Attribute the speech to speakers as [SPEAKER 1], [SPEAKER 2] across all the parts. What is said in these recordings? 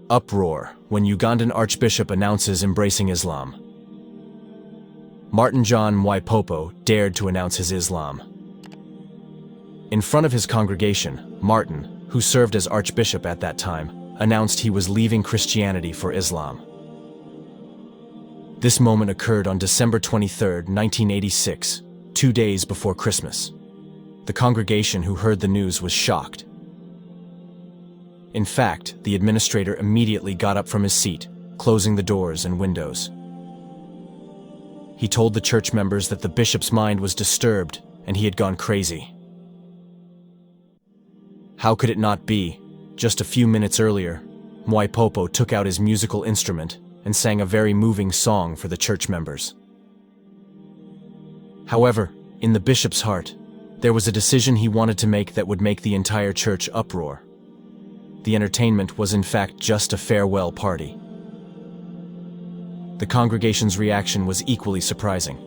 [SPEAKER 1] Uproar when Ugandan Archbishop announces embracing Islam. Martin John Mwaipopo dared to announce his Islam. In front of his congregation, Martin, who served as Archbishop at that time, announced he was leaving Christianity for Islam. This moment occurred on December 23, 1986, 2 days before Christmas. The congregation who heard the news was shocked. In fact, the administrator immediately got up from his seat, closing the doors and windows. He told the church members that the bishop's mind was disturbed and he had gone crazy. How could it not be? Just a few minutes earlier, Mwaipopo took out his musical instrument and sang a very moving song for the church members. However, in the bishop's heart, there was a decision he wanted to make that would make the entire church uproar. The entertainment was in fact just a farewell party. The congregation's reaction was equally surprising.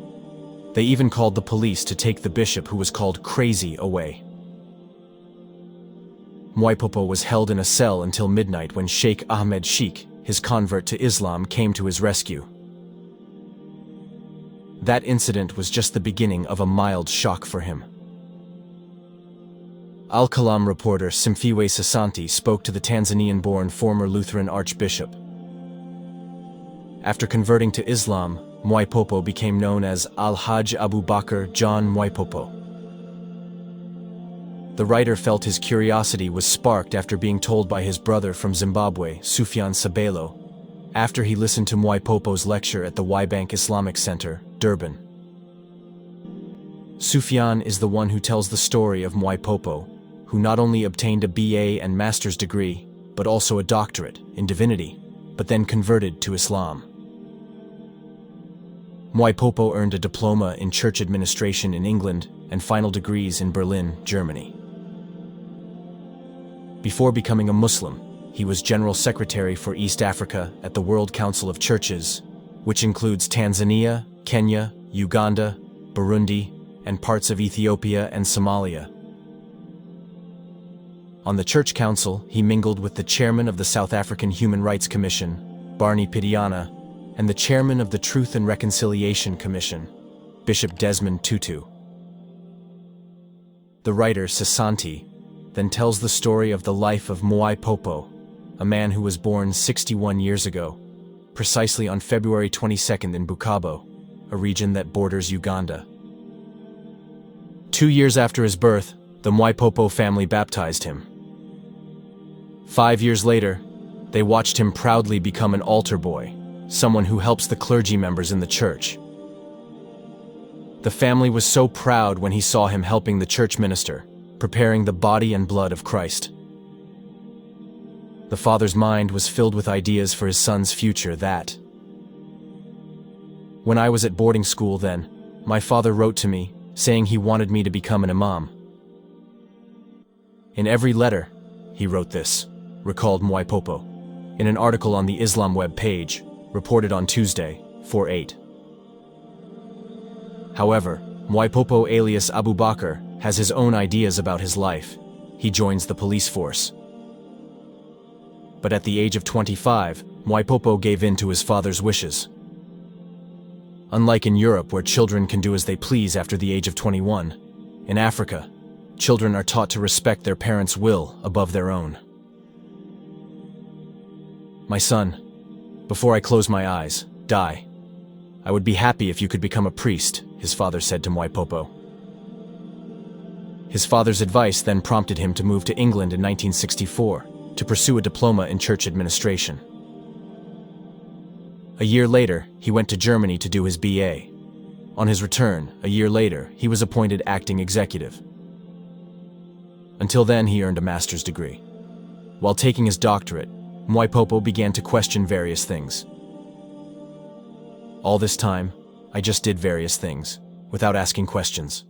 [SPEAKER 1] They even called the police to take the bishop, who was called crazy, away. Mwaipopo was held in a cell until midnight when Sheikh Ahmed Sheikh, his convert to Islam, came to his rescue. That incident was just the beginning of a mild shock for him. Al-Kalam reporter Simfiwe Sasanti spoke to the Tanzanian-born former Lutheran archbishop. After converting to Islam, Mwaipopo became known as Al-Hajj Abu Bakr John Mwaipopo. The writer felt his curiosity was sparked after being told by his brother from Zimbabwe, Sufyan Sabelo, after he listened to Mwaipopo's lecture at the Waibank Islamic Center, Durban. Sufyan is the one who tells the story of Mwaipopo, who not only obtained a BA and master's degree, but also a doctorate in divinity, but then converted to Islam. Mwaipopo earned a diploma in church administration in England and final degrees in Berlin, Germany. Before becoming a Muslim, he was General Secretary for East Africa at the World Council of Churches, which includes Tanzania, Kenya, Uganda, Burundi, and parts of Ethiopia and Somalia. On the Church Council, he mingled with the chairman of the South African Human Rights Commission, Barney Pityana, and the chairman of the Truth and Reconciliation Commission, Bishop Desmond Tutu. The writer Sasanti then tells the story of the life of Mwaipopo, a man who was born 61 years ago, precisely on February 22nd in Bukavu, a region that borders Uganda. 2 years after his birth, the Mwaipopo family baptized him. 5 years later, they watched him proudly become an altar boy, someone who helps the clergy members in the church. The family was so proud when he saw him helping the church minister, preparing the body and blood of Christ. The father's mind was filled with ideas for his son's future that. When I was at boarding school then, my father wrote to me, saying he wanted me to become an imam. In every letter, he wrote this, recalled Mwaipopo, in an article on the Islam web page, reported on Tuesday, 4/8. However, Mwaipopo alias Abu Bakr has his own ideas about his life. He joins the police force. But at the age of 25, Mwaipopo gave in to his father's wishes. Unlike in Europe, where children can do as they please after the age of 21, in Africa, children are taught to respect their parents' will above their own. My son, before I close my eyes, die. I would be happy if you could become a priest, his father said to Mwaipopo. His father's advice then prompted him to move to England in 1964 to pursue a diploma in church administration. A year later, he went to Germany to do his BA. On his return, a year later, he was appointed acting executive. Until then, he earned a master's degree. While taking his doctorate, Mwaipopo began to question various things. All this time, I just did various things, without asking questions.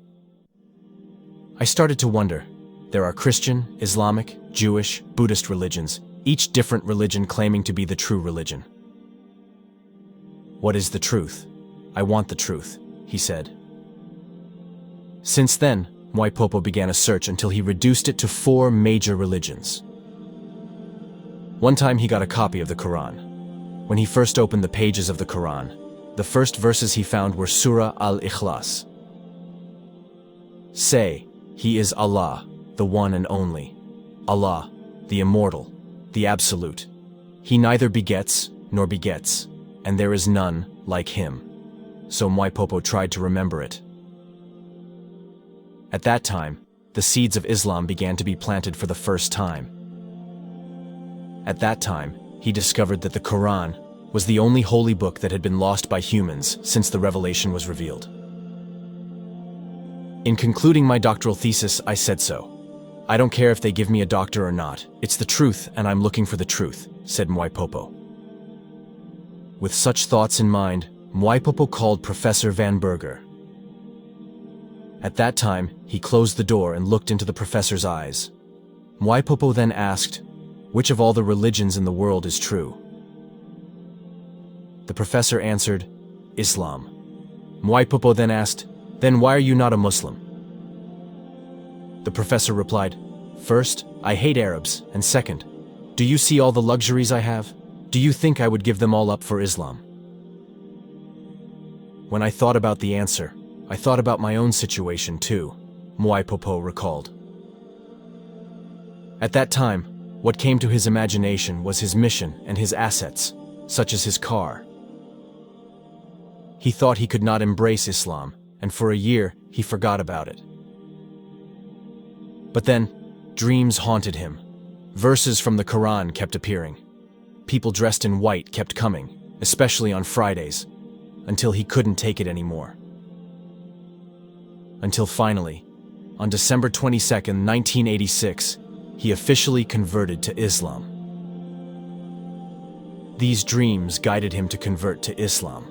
[SPEAKER 1] I started to wonder, there are Christian, Islamic, Jewish, Buddhist religions, each different religion claiming to be the true religion. What is the truth? I want the truth, he said. Since then, Mwaipopo began a search until he reduced it to 4 major religions. One time he got a copy of the Quran. When he first opened the pages of the Quran, the first verses he found were Surah Al-Ikhlas. Say, He is Allah, the one and only. Allah, the immortal, the absolute. He neither begets nor begets, and there is none like him. So Mwaipopo tried to remember it. At that time, the seeds of Islam began to be planted for the first time. At that time, he discovered that the Quran was the only holy book that had been lost by humans since the revelation was revealed. In concluding my doctoral thesis, I said so. I don't care if they give me a doctor or not. It's the truth, and I'm looking for the truth, said Mwaipopo. With such thoughts in mind, Mwaipopo called Professor Van Berger. At that time, he closed the door and looked into the professor's eyes. Mwaipopo then asked, "Which of all the religions in the world is true?" The professor answered, "Islam." Mwaipopo then asked, "Then why are you not a Muslim?" The professor replied, "First, I hate Arabs, and second, do you see all the luxuries I have? Do you think I would give them all up for Islam?" When I thought about the answer, I thought about my own situation too, Mwaipopo recalled. At that time, what came to his imagination was his mission and his assets, such as his car. He thought he could not embrace Islam, and for a year he forgot about it. But then, dreams haunted him. Verses from the Quran kept appearing. People dressed in white kept coming, especially on Fridays, until he couldn't take it anymore. Until finally, on December 22nd, 1986, he officially converted to Islam. These dreams guided him to convert to Islam.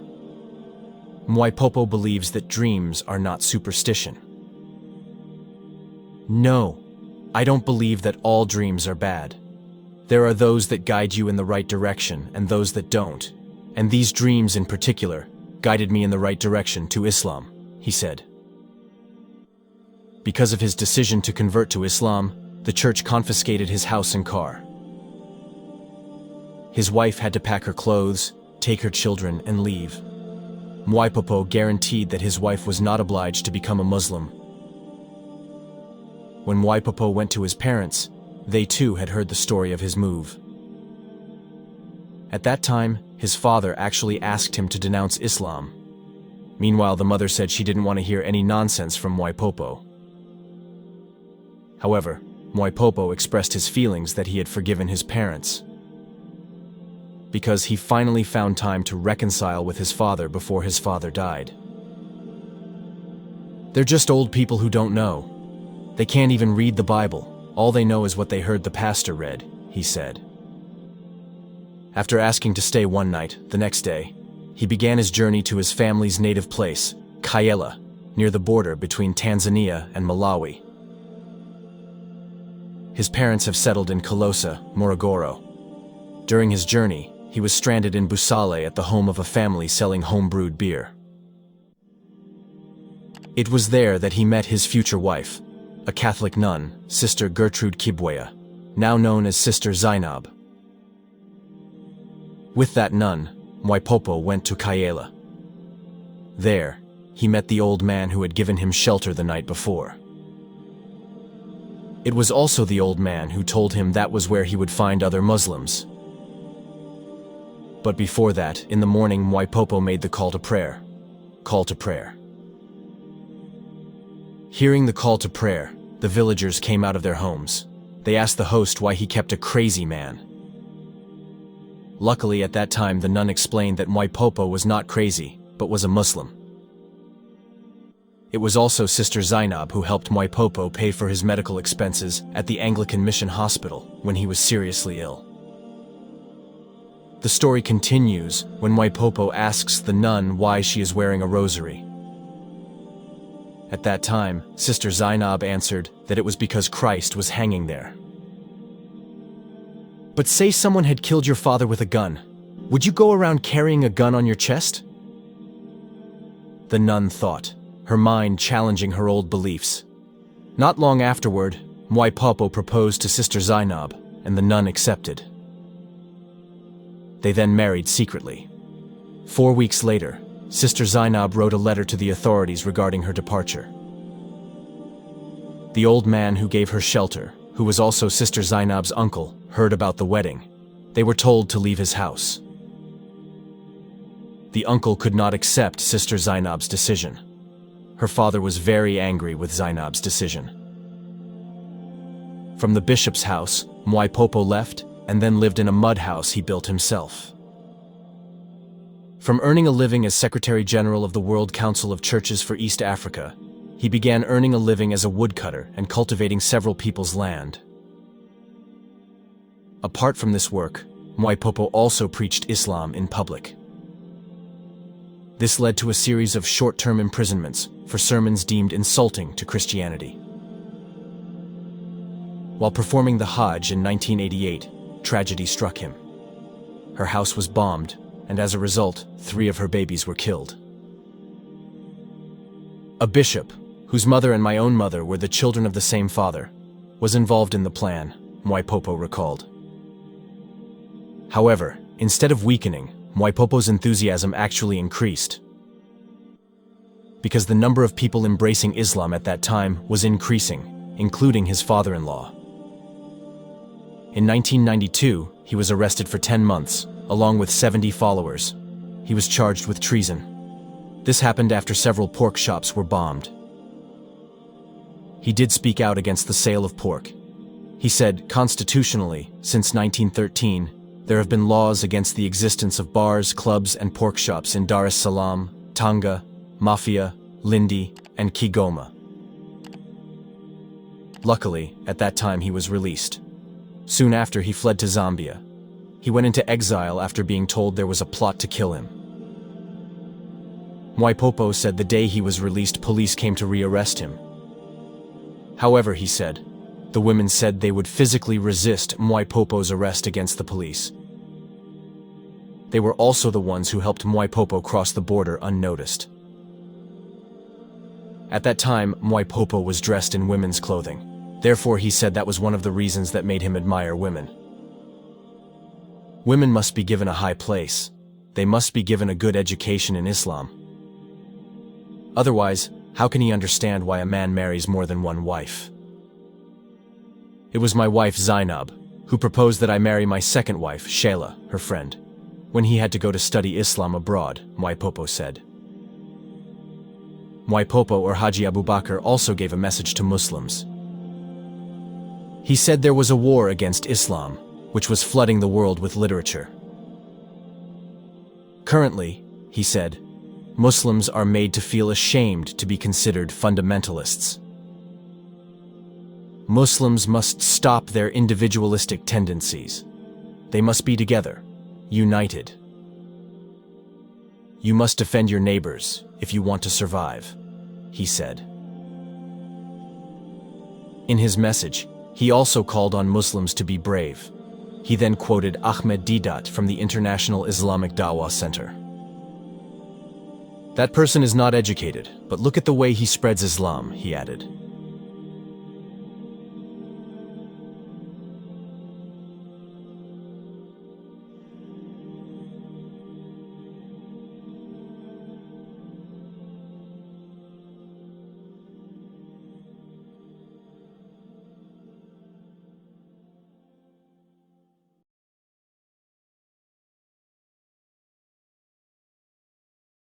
[SPEAKER 1] Mwaipopo believes that dreams are not superstition. No, I don't believe that all dreams are bad. There are those that guide you in the right direction and those that don't, and these dreams in particular guided me in the right direction to Islam, he said. Because of his decision to convert to Islam, the church confiscated his house and car. His wife had to pack her clothes, take her children, and leave. Mwaipopo guaranteed that his wife was not obliged to become a Muslim. When Mwaipopo went to his parents, they too had heard the story of his move. At that time, his father actually asked him to denounce Islam. Meanwhile, the mother said she didn't want to hear any nonsense from Mwaipopo. However, Mwaipopo expressed his feelings that he had forgiven his parents, because he finally found time to reconcile with his father before his father died. They're just old people who don't know. They can't even read the Bible. All they know is what they heard the pastor read, he said. After asking to stay one night, the next day, he began his journey to his family's native place, Kyela, near the border between Tanzania and Malawi. His parents have settled in Kilosa, Morogoro. During his journey, he was stranded in Busale at the home of a family selling home-brewed beer. It was there that he met his future wife, a Catholic nun, Sister Gertrude Kibweya, now known as Sister Zainab. With that nun, Mwaipopo went to Kyela. There, he met the old man who had given him shelter the night before. It was also the old man who told him that was where he would find other Muslims. But before that, in the morning, Mwaipopo made the call to prayer. Call to prayer. Hearing the call to prayer, the villagers came out of their homes. They asked the host why he kept a crazy man. Luckily, at that time, the nun explained that Mwaipopo was not crazy, but was a Muslim. It was also Sister Zainab who helped Mwaipopo pay for his medical expenses at the Anglican Mission Hospital when he was seriously ill. The story continues when Mwaipopo asks the nun why she is wearing a rosary. At that time, Sister Zainab answered that it was because Christ was hanging there. But say someone had killed your father with a gun. Would you go around carrying a gun on your chest? The nun thought, her mind challenging her old beliefs. Not long afterward, Mwaipopo proposed to Sister Zainab, and the nun accepted. They then married secretly. 4 weeks later, Sister Zainab wrote a letter to the authorities regarding her departure. The old man who gave her shelter, who was also Sister Zainab's uncle, heard about the wedding. They were told to leave his house. The uncle could not accept Sister Zainab's decision. Her father was very angry with Zainab's decision. From the bishop's house, Mwaipopo left and then lived in a mud house he built himself. From earning a living as Secretary General of the World Council of Churches for East Africa, he began earning a living as a woodcutter and cultivating several people's land. Apart from this work, Mwaipopo also preached Islam in public. This led to a series of short-term imprisonments for sermons deemed insulting to Christianity. While performing the Hajj in 1988, tragedy struck him. Her house was bombed, and as a result, 3 of her babies were killed. A bishop, whose mother and my own mother were the children of the same father, was involved in the plan, Mwaipopo recalled. However, instead of weakening, Mwaipopo's enthusiasm actually increased, because the number of people embracing Islam at that time was increasing, including his father-in-law. In 1992, he was arrested for 10 months, along with 70 followers. He was charged with treason. This happened after several pork shops were bombed. He did speak out against the sale of pork. He said, constitutionally, since 1913, there have been laws against the existence of bars, clubs, and pork shops in Dar es Salaam, Tanga, Mafia, Lindi, and Kigoma. Luckily, at that time he was released. Soon after, he fled to Zambia. He went into exile after being told there was a plot to kill him. Mwaipopo said the day he was released, police came to rearrest him. However, he said, the women said they would physically resist Mwaipopo's arrest against the police. They were also the ones who helped Mwaipopo cross the border unnoticed. At that time, Mwaipopo was dressed in women's clothing. Therefore, he said that was one of the reasons that made him admire women. Women must be given a high place. They must be given a good education in Islam. Otherwise, how can he understand why a man marries more than one wife? It was my wife Zainab who proposed that I marry my second wife, Shayla, her friend, when he had to go to study Islam abroad, Mwaipopo said. Mwaipopo, or Haji Abubakar, also gave a message to Muslims. He said there was a war against Islam, which was flooding the world with literature. Currently, he said, Muslims are made to feel ashamed to be considered fundamentalists. Muslims must stop their individualistic tendencies. They must be together, united. You must defend your neighbors if you want to survive, he said. In his message, he also called on Muslims to be brave. He then quoted Ahmed Deedat from the International Islamic Dawah Center. That person is not educated, but look at the way he spreads Islam, he added.